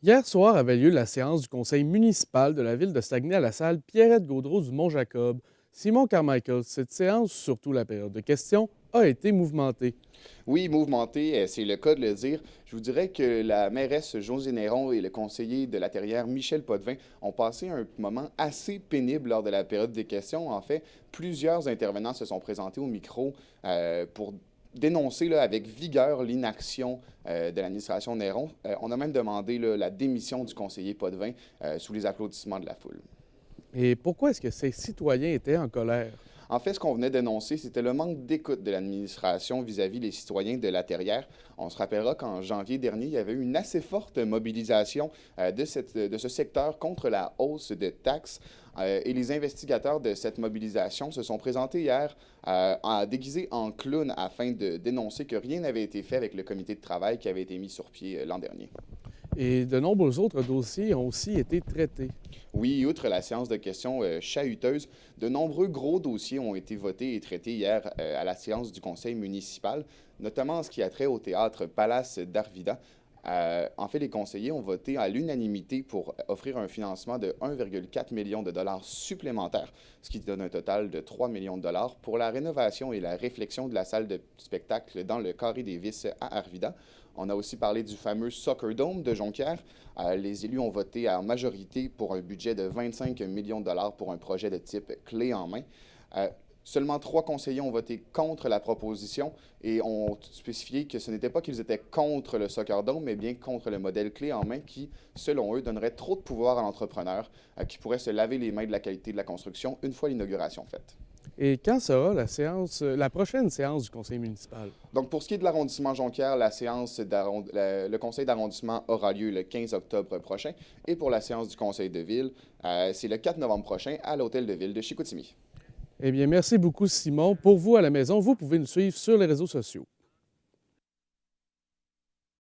Hier soir avait lieu la séance du conseil municipal de la ville de Saguenay à la salle Pierrette-Gaudreau du Mont-Jacob. Simon Carmichael, cette séance, surtout la période de questions, a été mouvementée. Oui, mouvementé, c'est le cas de le dire. Je vous dirais que la mairesse Josée Néron et le conseiller de la Terrière Michel Potvin ont passé un moment assez pénible lors de la période des questions. En fait, plusieurs intervenants se sont présentés au micro pour dénoncer là, avec vigueur l'inaction de l'administration Néron. On a même demandé là, la démission du conseiller Potvin sous les applaudissements de la foule. Et pourquoi est-ce que ces citoyens étaient en colère? En fait, ce qu'on venait d'énoncer, c'était le manque d'écoute de l'administration vis-à-vis des citoyens de la Terrière. On se rappellera qu'en janvier dernier, il y avait eu une assez forte mobilisation de ce secteur contre la hausse de taxes. Et les investigateurs de cette mobilisation se sont présentés hier déguisés en clowns afin de dénoncer que rien n'avait été fait avec le comité de travail qui avait été mis sur pied l'an dernier. Et de nombreux autres dossiers ont aussi été traités. Oui, outre la séance de questions chahuteuses, de nombreux gros dossiers ont été votés et traités hier à la séance du conseil municipal, notamment en ce qui a trait au théâtre Palace d'Arvida. En fait, les conseillers ont voté à l'unanimité pour offrir un financement de 1,4 million de dollars supplémentaires, ce qui donne un total de 3 millions de dollars pour la rénovation et la réflexion de la salle de spectacle dans le Carré des Vices à Arvida. On a aussi parlé du fameux Soccer Dome de Jonquière. Les élus ont voté en majorité pour un budget de 25 millions de dollars pour un projet de type clé en main. Euh, Seulement trois conseillers ont voté contre la proposition et ont spécifié que ce n'était pas qu'ils étaient contre le Soccer Dome, mais bien contre le modèle clé en main qui, selon eux, donnerait trop de pouvoir à l'entrepreneur qui pourrait se laver les mains de la qualité de la construction une fois l'inauguration faite. Et quand sera la prochaine séance du conseil municipal? Donc, pour ce qui est de l'arrondissement Jonquière, le conseil d'arrondissement aura lieu le 15 octobre prochain. Et pour la séance du conseil de ville, c'est le 4 novembre prochain à l'hôtel de ville de Chicoutimi. Eh bien, merci beaucoup, Simon. Pour vous à la maison, vous pouvez nous suivre sur les réseaux sociaux.